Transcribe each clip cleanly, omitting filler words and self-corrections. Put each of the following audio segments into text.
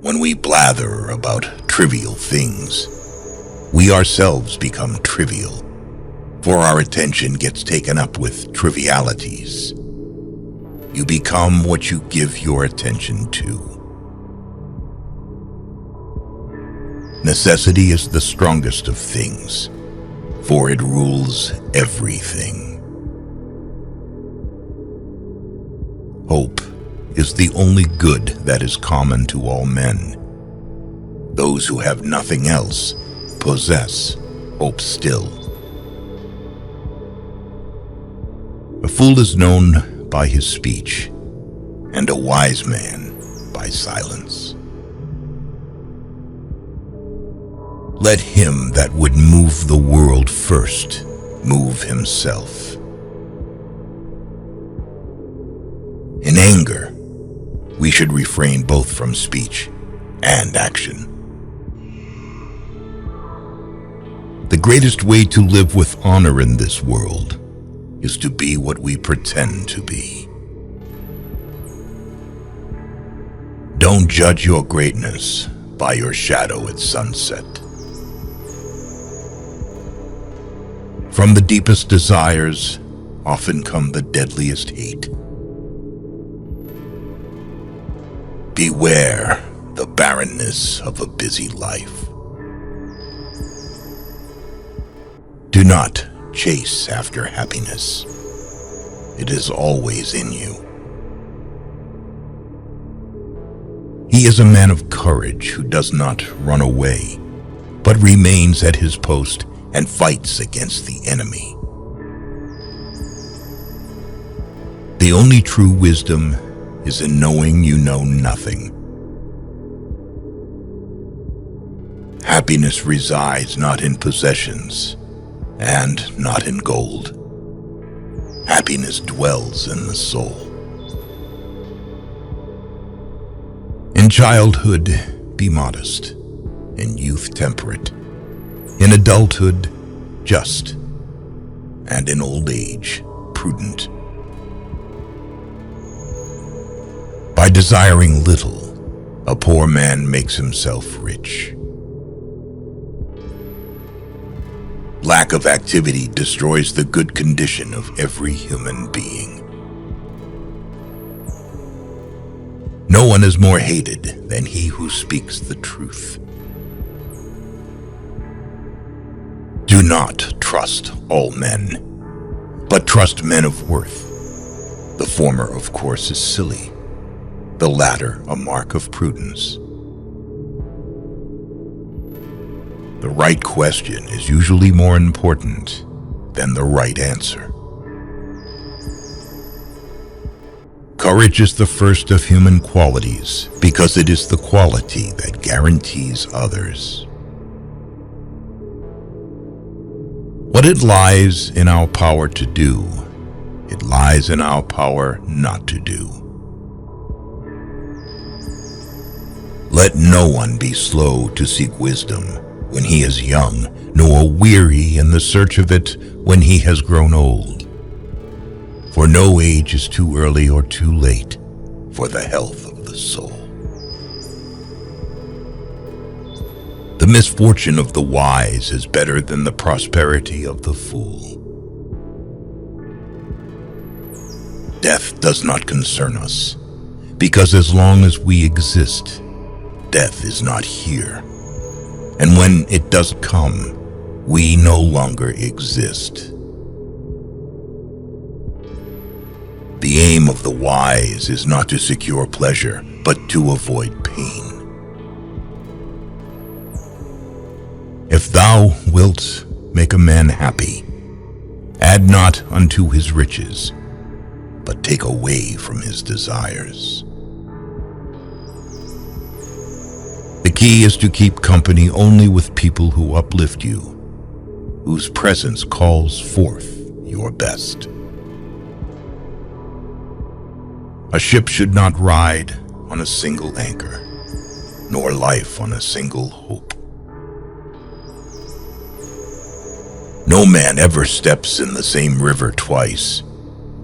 When we blather about trivial things, we ourselves become trivial, for our attention gets taken up with trivialities. You become what you give your attention to. Necessity is the strongest of things, for it rules everything. Hope is the only good that is common to all men. Those who have nothing else possess hope still. A fool is known by his speech, and a wise man by silence. Let him that would move the world first move himself. In anger, we should refrain both from speech and action. The greatest way to live with honor in this world is to be what we pretend to be. Don't judge your greatness by your shadow at sunset. From the deepest desires often come the deadliest hate. Beware the barrenness of a busy life. Do not chase after happiness. It is always in you. He is a man of courage who does not run away, but remains at his post and fights against the enemy. The only true wisdom is in knowing you know nothing. Happiness resides not in possessions and not in gold. Happiness dwells in the soul. In childhood, be modest. In youth, temperate. In adulthood, just. And in old age, prudent. By desiring little, a poor man makes himself rich. Lack of activity destroys the good condition of every human being. No one is more hated than he who speaks the truth. Do not trust all men, but trust men of worth. The former, of course, is silly. The latter, a mark of prudence. The right question is usually more important than the right answer. Courage is the first of human qualities because it is the quality that guarantees others. What it lies in our power to do, it lies in our power not to do. Let no one be slow to seek wisdom when he is young, nor weary in the search of it when he has grown old. For no age is too early or too late for the health of the soul. The misfortune of the wise is better than the prosperity of the fool. Death does not concern us, because as long as we exist, death is not here. And when it does come, we no longer exist. The aim of the wise is not to secure pleasure, but to avoid pain. If thou wilt make a man happy, add not unto his riches, but take away from his desires. The key is to keep company only with people who uplift you, whose presence calls forth your best. A ship should not ride on a single anchor, nor life on a single hope. No man ever steps in the same river twice,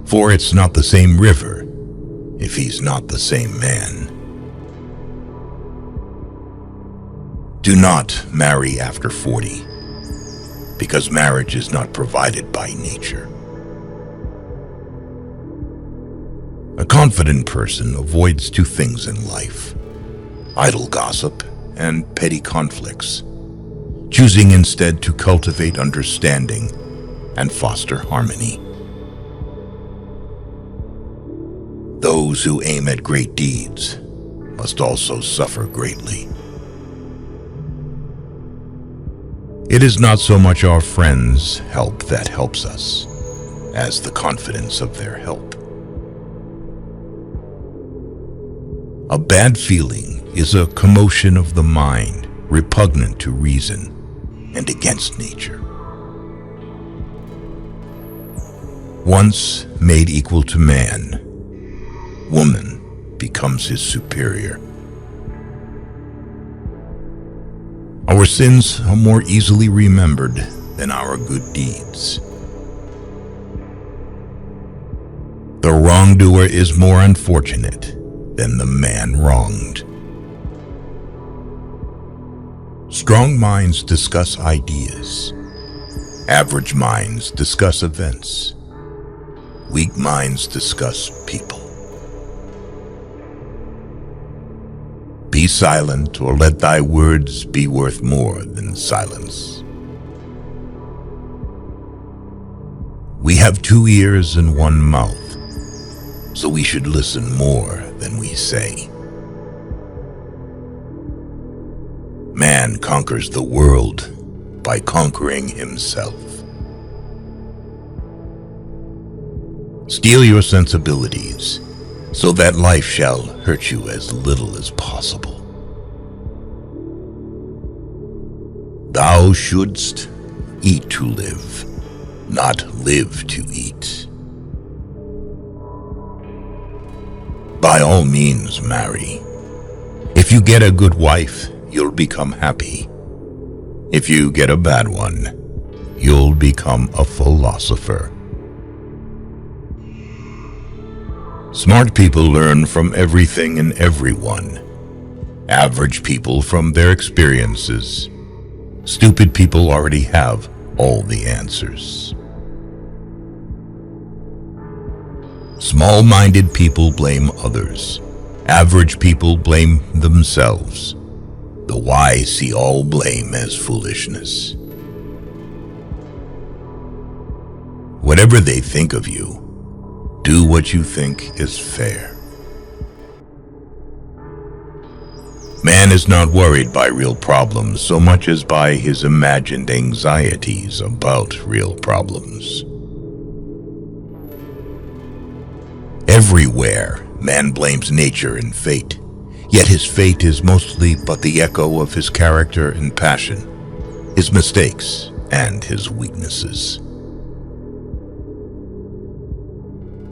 for it's not the same river if he's not the same man. Do not marry after 40, because marriage is not provided by nature. A confident person avoids two things in life: idle gossip and petty conflicts, choosing instead to cultivate understanding and foster harmony. Those who aim at great deeds must also suffer greatly. It is not so much our friends' help that helps us, as the confidence of their help. A bad feeling is a commotion of the mind, repugnant to reason and against nature. Once made equal to man, woman becomes his superior. Our sins are more easily remembered than our good deeds. The wrongdoer is more unfortunate than the man wronged. Strong minds discuss ideas. Average minds discuss events. Weak minds discuss people. Be silent, or let thy words be worth more than silence. We have 2 ears and 1 mouth, so we should listen more than we say. Man conquers the world by conquering himself. Steel your sensibilities, so that life shall hurt you as little as possible. Thou shouldst eat to live, not live to eat. By all means, marry. If you get a good wife, you'll become happy. If you get a bad one, you'll become a philosopher. Smart people learn from everything and everyone. Average people from their experiences. Stupid people already have all the answers. Small-minded people blame others. Average people blame themselves. The wise see all blame as foolishness. Whatever they think of you, do what you think is fair. Man is not worried by real problems so much as by his imagined anxieties about real problems. Everywhere, man blames nature and fate, yet his fate is mostly but the echo of his character and passion, his mistakes and his weaknesses.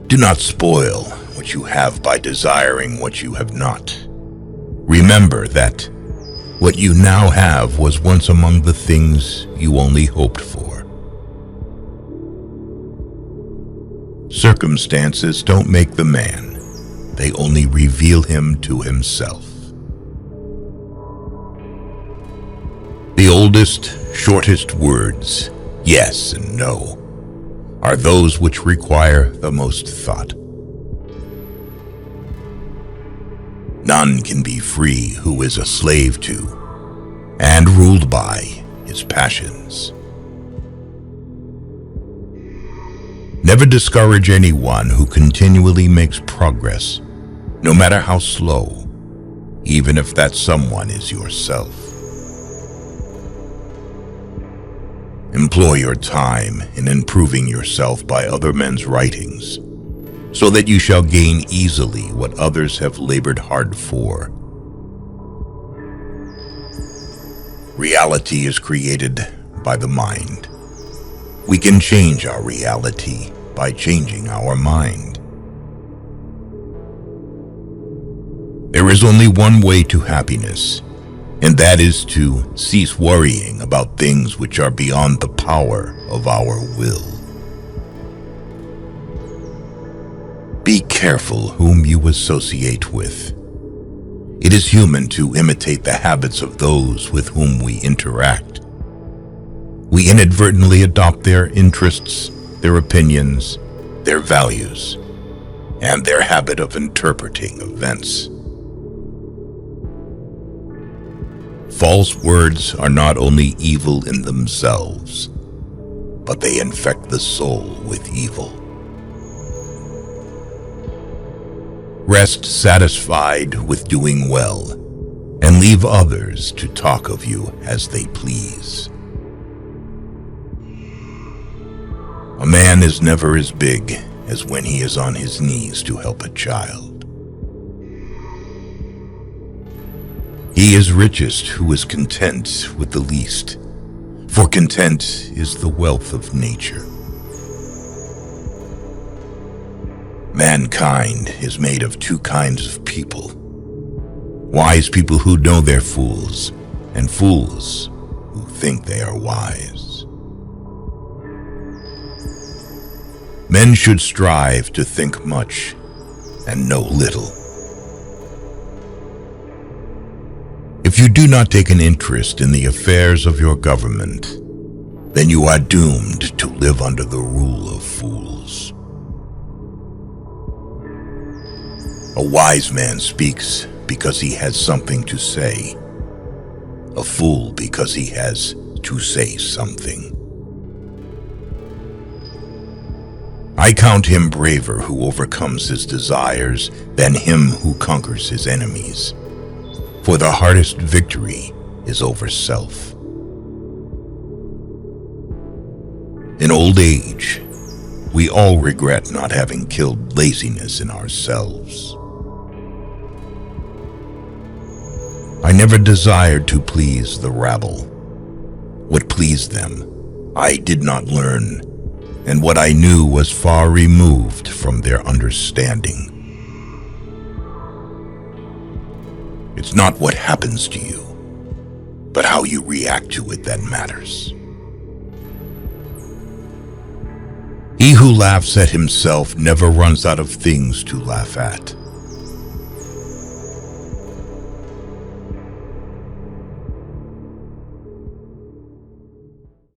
Do not spoil what you have by desiring what you have not. Remember that what you now have was once among the things you only hoped for. Circumstances don't make the man. They only reveal him to himself. The oldest, shortest words, yes and no, are those which require the most thought. None can be free who is a slave to and ruled by his passions. Never discourage anyone who continually makes progress, no matter how slow, even if that someone is yourself. Employ your time in improving yourself by other men's writings, so that you shall gain easily what others have labored hard for. Reality is created by the mind. We can change our reality by changing our mind. There is only one way to happiness, and that is to cease worrying about things which are beyond the power of our will. Be careful whom you associate with. It is human to imitate the habits of those with whom we interact. We inadvertently adopt their interests, their opinions, their values, and their habit of interpreting events. False words are not only evil in themselves, but they infect the soul with evil. Rest satisfied with doing well, and leave others to talk of you as they please. A man is never as big as when he is on his knees to help a child. He is richest who is content with the least, for content is the wealth of nature. Mankind is made of two kinds of people: wise people who know they're fools, and fools who think they are wise. Men should strive to think much and know little. If you do not take an interest in the affairs of your government, then you are doomed to live under the rule of fools. A wise man speaks because he has something to say. A fool because he has to say something. I count him braver who overcomes his desires than him who conquers his enemies. For the hardest victory is over self. In old age, we all regret not having killed laziness in ourselves. I never desired to please the rabble. What pleased them, I did not learn, and what I knew was far removed from their understanding. It's not what happens to you, but how you react to it that matters. He who laughs at himself never runs out of things to laugh at.